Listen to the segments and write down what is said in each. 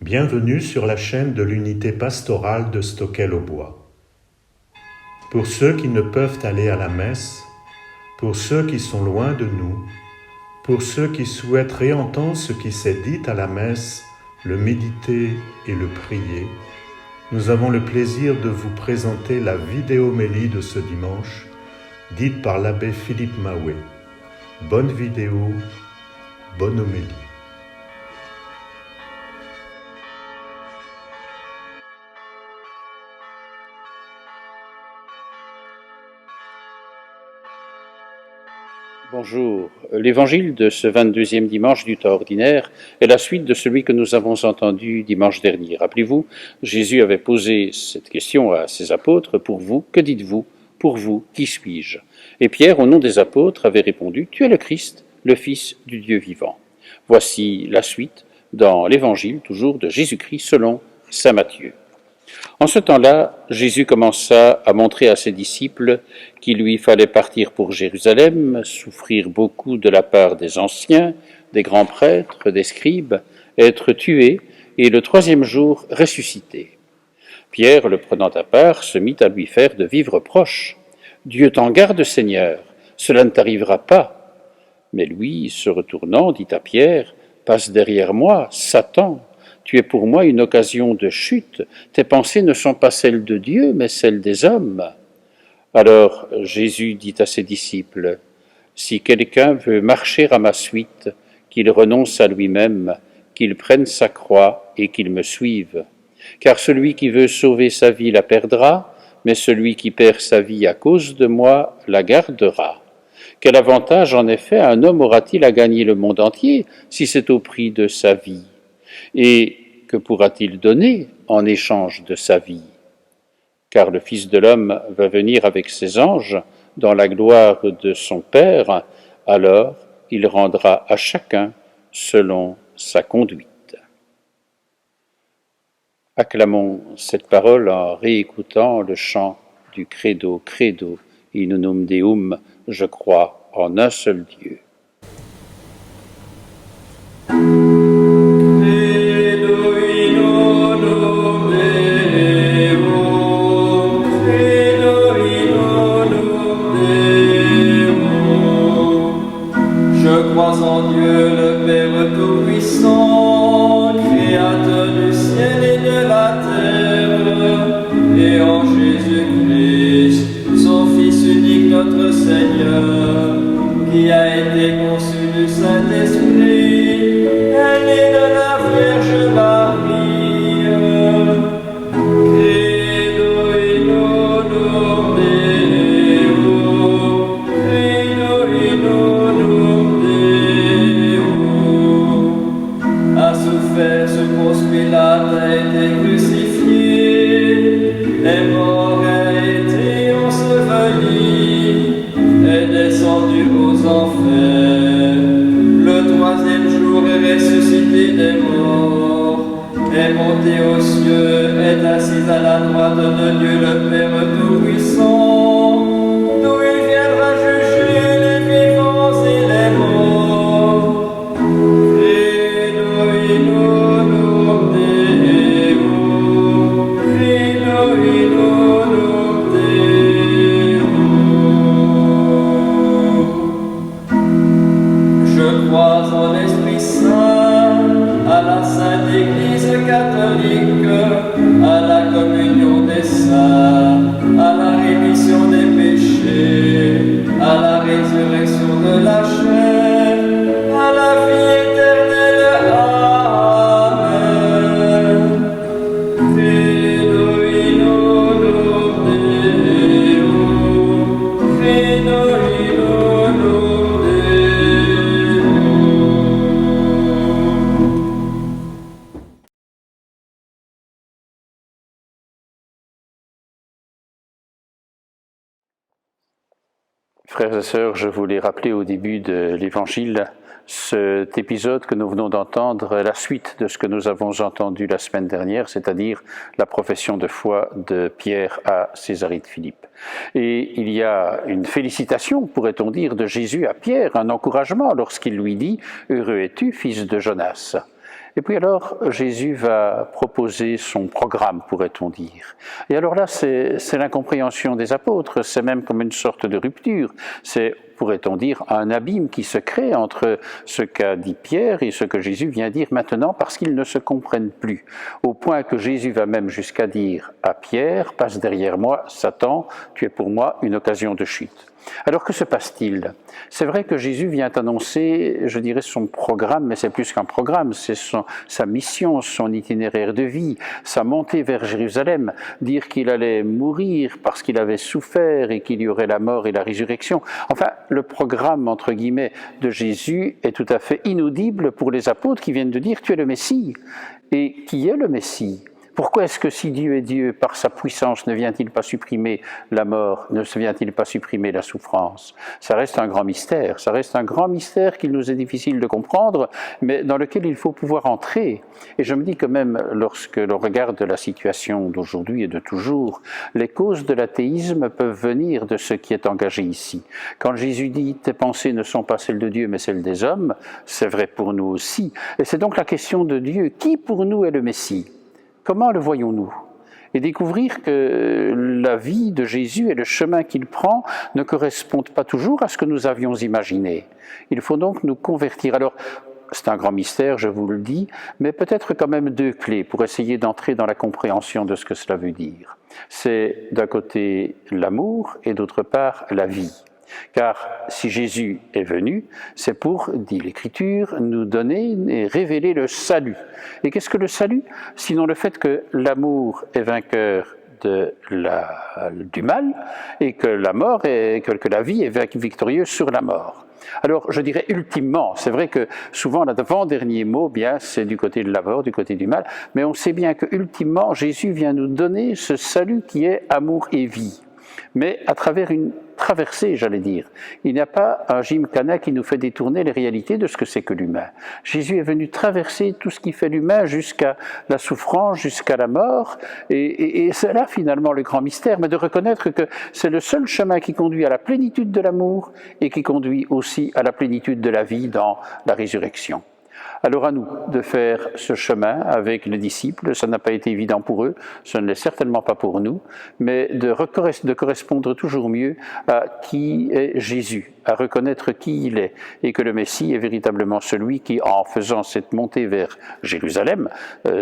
Bienvenue sur la chaîne de l'unité pastorale de Stockel-au-Bois. Pour ceux qui ne peuvent aller à la messe, pour ceux qui sont loin de nous, pour ceux qui souhaitent réentendre ce qui s'est dit à la messe, le méditer et le prier, nous avons le plaisir de vous présenter la vidéomélie de ce dimanche, dite par l'abbé Philippe Mahoué. Bonne vidéo, bonne homélie. Bonjour. L'évangile de ce 22e dimanche du temps ordinaire est la suite de celui que nous avons entendu dimanche dernier. Rappelez-vous, Jésus avait posé cette question à ses apôtres, « Pour vous, que dites-vous? Pour vous, qui suis-je » Et Pierre, au nom des apôtres, avait répondu, « Tu es le Christ, le Fils du Dieu vivant. » Voici la suite dans l'évangile toujours de Jésus-Christ selon saint Matthieu. En ce temps-là, Jésus commença à montrer à ses disciples qu'il lui fallait partir pour Jérusalem, souffrir beaucoup de la part des anciens, des grands prêtres, des scribes, être tué et le troisième jour ressusciter. Pierre, le prenant à part, se mit à lui faire de vives reproches. « Dieu t'en garde, Seigneur, cela ne t'arrivera pas. » Mais lui, se retournant, dit à Pierre, « Passe derrière moi, Satan. Tu es pour moi une occasion de chute, tes pensées ne sont pas celles de Dieu, mais celles des hommes. » Alors Jésus dit à ses disciples, « Si quelqu'un veut marcher à ma suite, qu'il renonce à lui-même, qu'il prenne sa croix et qu'il me suive. Car celui qui veut sauver sa vie la perdra, mais celui qui perd sa vie à cause de moi la gardera. Quel avantage en effet un homme aura-t-il à gagner le monde entier si c'est au prix de sa vie ? Et que pourra-t-il donner en échange de sa vie ? Car le Fils de l'homme va venir avec ses anges dans la gloire de son Père, alors il rendra à chacun selon sa conduite. » Acclamons cette parole en réécoutant le chant du Credo, Credo, in unum Deum, je crois en un seul Dieu. Je crois en Dieu, le Père Tout-Puissant, Créateur du ciel et de la terre, et en Jésus-Christ, son Fils unique, notre Seigneur, qui a été conçu du Saint-Esprit, né de la Vierge Marie. Ressuscité des morts, est monté aux cieux, est assis à la droite de Dieu le Père Tout-Puissant, d'où il viendra juger les vivants et les morts. Credo in unum Deum, credo in unum Deum. Je crois en l'Esprit Saint, à la Sainte Église catholique, à la communion des saints, à la rémission des péchés, à la résurrection de la chair, à la vie éternelle. Amen. Credo in unum Deum, credo in unum Deum. Frères et sœurs, je voulais rappeler au début de l'Évangile cet épisode que nous venons d'entendre, la suite de ce que nous avons entendu la semaine dernière, c'est-à-dire la profession de foi de Pierre à Césarée de Philippe. Et il y a une félicitation, pourrait-on dire, de Jésus à Pierre, un encouragement lorsqu'il lui dit « Heureux es-tu, fils de Jonas ». Et puis alors, Jésus va proposer son programme, pourrait-on dire. Et alors là, c'est l'incompréhension des apôtres, c'est même comme une sorte de rupture, c'est, pourrait-on dire, un abîme qui se crée entre ce qu'a dit Pierre et ce que Jésus vient dire maintenant, parce qu'ils ne se comprennent plus, au point que Jésus va même jusqu'à dire à Pierre, « Passe derrière moi, Satan, tu es pour moi une occasion de chute ». Alors que se passe-t-il? C'est vrai que Jésus vient annoncer, je dirais, son programme, mais c'est plus qu'un programme, c'est sa mission, son itinéraire de vie, sa montée vers Jérusalem, dire qu'il allait mourir parce qu'il avait souffert et qu'il y aurait la mort et la résurrection. Enfin, le programme, entre guillemets, de Jésus est tout à fait inaudible pour les apôtres qui viennent de dire « Tu es le Messie ». Et qui est le Messie? Pourquoi est-ce que si Dieu est Dieu, par sa puissance, ne vient-il pas supprimer la mort, ne vient-il pas supprimer la souffrance? Ça reste un grand mystère, qu'il nous est difficile de comprendre, mais dans lequel il faut pouvoir entrer. Et je me dis que même lorsque l'on regarde la situation d'aujourd'hui et de toujours, les causes de l'athéisme peuvent venir de ce qui est engagé ici. Quand Jésus dit « tes pensées ne sont pas celles de Dieu, mais celles des hommes », c'est vrai pour nous aussi. Et c'est donc la question de Dieu. Qui pour nous est le Messie? Comment le voyons-nous? Et découvrir que la vie de Jésus et le chemin qu'il prend ne correspondent pas toujours à ce que nous avions imaginé. Il faut donc nous convertir. Alors, c'est un grand mystère, je vous le dis, mais peut-être quand même deux clés pour essayer d'entrer dans la compréhension de ce que cela veut dire. C'est d'un côté l'amour et d'autre part la vie. Car si Jésus est venu, c'est pour, dit l'Écriture, nous donner et révéler le salut. Et qu'est-ce que le salut? Sinon le fait que l'amour est vainqueur du mal et que la vie est victorieuse sur la mort. Alors, je dirais ultimement, c'est vrai que souvent l'avant-dernier mot, bien, c'est du côté de la mort, du côté du mal, mais on sait bien que ultimement, Jésus vient nous donner ce salut qui est amour et vie. Mais à travers une traversée, j'allais dire. Il n'y a pas un gymkhana qui nous fait détourner les réalités de ce que c'est que l'humain. Jésus est venu traverser tout ce qui fait l'humain jusqu'à la souffrance, jusqu'à la mort, et c'est là finalement le grand mystère, mais de reconnaître que c'est le seul chemin qui conduit à la plénitude de l'amour et qui conduit aussi à la plénitude de la vie dans la résurrection. Alors à nous de faire ce chemin avec les disciples, ça n'a pas été évident pour eux, ce ne l'est certainement pas pour nous, mais de correspondre toujours mieux à qui est Jésus, à reconnaître qui il est, et que le Messie est véritablement celui qui, en faisant cette montée vers Jérusalem,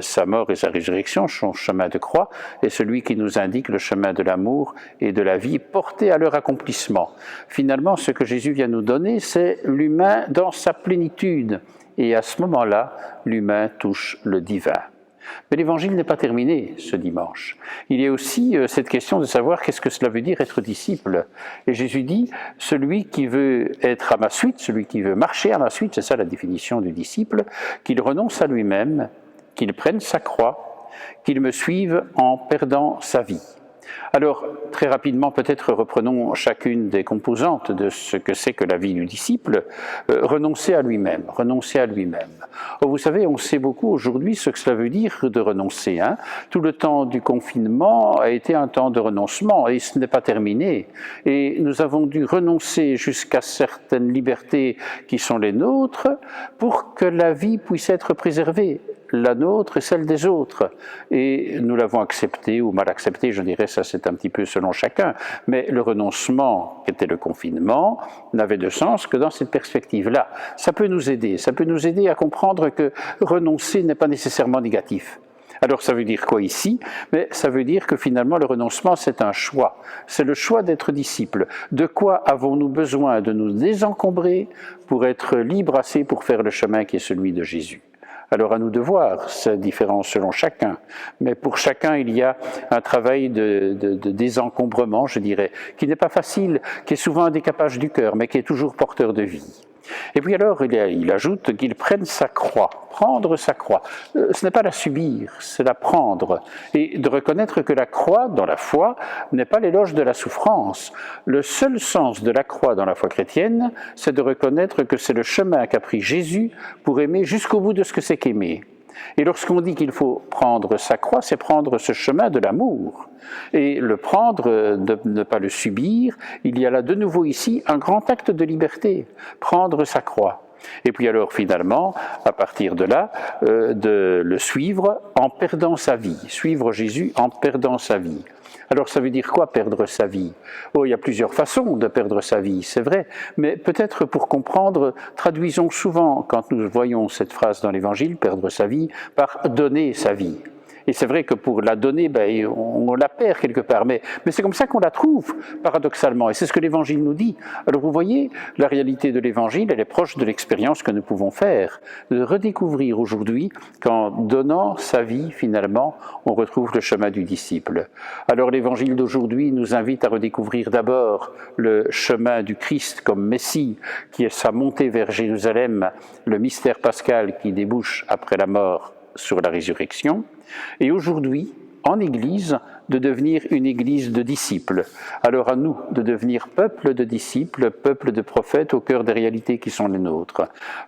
sa mort et sa résurrection, son chemin de croix, est celui qui nous indique le chemin de l'amour et de la vie porté à leur accomplissement. Finalement, ce que Jésus vient nous donner, c'est l'humain dans sa plénitude. Et à ce moment-là, l'humain touche le divin. Mais l'évangile n'est pas terminé ce dimanche. Il y a aussi cette question de savoir qu'est-ce que cela veut dire être disciple. Et Jésus dit, celui qui veut être à ma suite, celui qui veut marcher à ma suite, c'est ça la définition du disciple, qu'il renonce à lui-même, qu'il prenne sa croix, qu'il me suive en perdant sa vie. Alors, très rapidement, peut-être reprenons chacune des composantes de ce que c'est que la vie du disciple. Renoncer à lui-même, renoncer à lui-même. Oh, vous savez, on sait beaucoup aujourd'hui ce que cela veut dire de renoncer. Tout le temps du confinement a été un temps de renoncement et ce n'est pas terminé. Et nous avons dû renoncer jusqu'à certaines libertés qui sont les nôtres pour que la vie puisse être préservée. La nôtre et celle des autres. Et nous l'avons accepté ou mal accepté, je dirais, ça c'est un petit peu selon chacun. Mais le renoncement, qui était le confinement, n'avait de sens que dans cette perspective-là. Ça peut nous aider à comprendre que renoncer n'est pas nécessairement négatif. Alors ça veut dire quoi ici? Mais ça veut dire que finalement le renoncement c'est un choix. C'est le choix d'être disciple. De quoi avons-nous besoin de nous désencombrer pour être libres assez pour faire le chemin qui est celui de Jésus? Alors à nous de voir, c'est différent selon chacun, mais pour chacun il y a un travail de désencombrement, je dirais, qui n'est pas facile, qui est souvent un décapage du cœur, mais qui est toujours porteur de vie. Et puis alors il ajoute qu'il prenne sa croix, prendre sa croix. Ce n'est pas la subir, c'est la prendre. Et de reconnaître que la croix, dans la foi, n'est pas l'éloge de la souffrance. Le seul sens de la croix dans la foi chrétienne, c'est de reconnaître que c'est le chemin qu'a pris Jésus pour aimer jusqu'au bout de ce que c'est qu'aimer. Et lorsqu'on dit qu'il faut prendre sa croix, c'est prendre ce chemin de l'amour. Et le prendre, ne pas le subir, il y a là de nouveau ici un grand acte de liberté, prendre sa croix. Et puis alors finalement, à partir de là, de le suivre en perdant sa vie, suivre Jésus en perdant sa vie. Alors ça veut dire quoi, perdre sa vie? Oh, il y a plusieurs façons de perdre sa vie, c'est vrai, mais peut-être pour comprendre, traduisons souvent, quand nous voyons cette phrase dans l'Évangile, perdre sa vie, par donner sa vie. Et c'est vrai que pour la donner, on la perd quelque part, mais c'est comme ça qu'on la trouve, paradoxalement, et c'est ce que l'Évangile nous dit. Alors vous voyez, la réalité de l'Évangile, elle est proche de l'expérience que nous pouvons faire, de redécouvrir aujourd'hui qu'en donnant sa vie, finalement, on retrouve le chemin du disciple. Alors l'Évangile d'aujourd'hui nous invite à redécouvrir d'abord le chemin du Christ comme Messie, qui est sa montée vers Jérusalem, le mystère pascal qui débouche après la mort sur la résurrection, et aujourd'hui, en Église, de devenir une Église de disciples. Alors à nous de devenir peuple de disciples, peuple de prophètes au cœur des réalités qui sont les nôtres.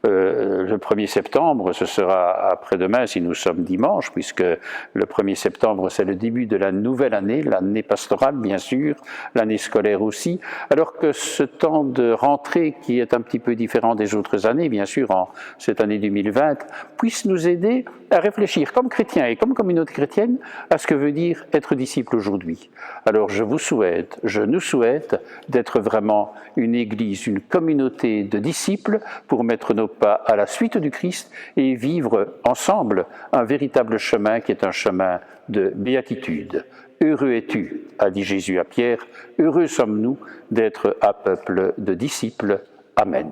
Le 1er septembre, ce sera après-demain si nous sommes dimanche, puisque le 1er septembre c'est le début de la nouvelle année, l'année pastorale bien sûr, l'année scolaire aussi, alors que ce temps de rentrée qui est un petit peu différent des autres années, bien sûr en cette année 2020, puisse nous aider à réfléchir comme chrétiens et comme communauté chrétienne à ce que veut dire être disciple aujourd'hui. Alors je nous souhaite d'être vraiment une Église, une communauté de disciples pour mettre nos pas à la suite du Christ et vivre ensemble un véritable chemin qui est un chemin de béatitude. Heureux es-tu, a dit Jésus à Pierre, heureux sommes-nous d'être un peuple de disciples. Amen.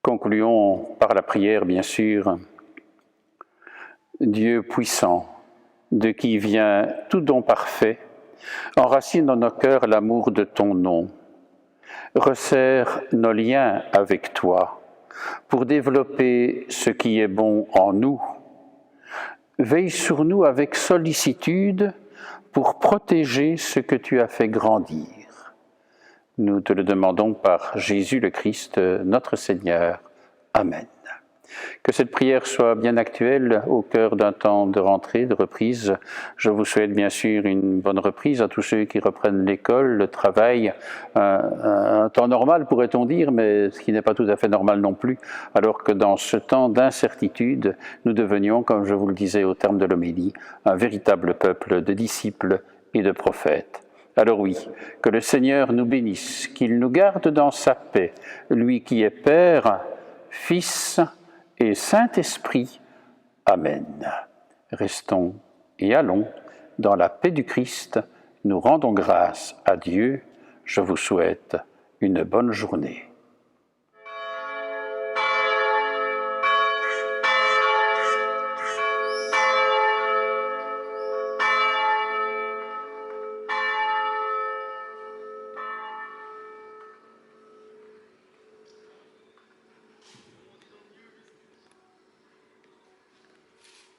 Concluons par la prière, bien sûr. Dieu puissant, de qui vient tout don parfait, enracine dans nos cœurs l'amour de ton nom. Resserre nos liens avec toi pour développer ce qui est bon en nous. Veille sur nous avec sollicitude pour protéger ce que tu as fait grandir. Nous te le demandons par Jésus le Christ, notre Seigneur. Amen. Que cette prière soit bien actuelle au cœur d'un temps de rentrée, de reprise. Je vous souhaite bien sûr une bonne reprise à tous ceux qui reprennent l'école, le travail, un temps normal pourrait-on dire, mais ce qui n'est pas tout à fait normal non plus, alors que dans ce temps d'incertitude, nous devenions, comme je vous le disais au terme de l'homélie, un véritable peuple de disciples et de prophètes. Alors oui, que le Seigneur nous bénisse, qu'il nous garde dans sa paix, lui qui est Père, Fils et Saint-Esprit. Amen. Restons et allons dans la paix du Christ. Nous rendons grâce à Dieu. Je vous souhaite une bonne journée.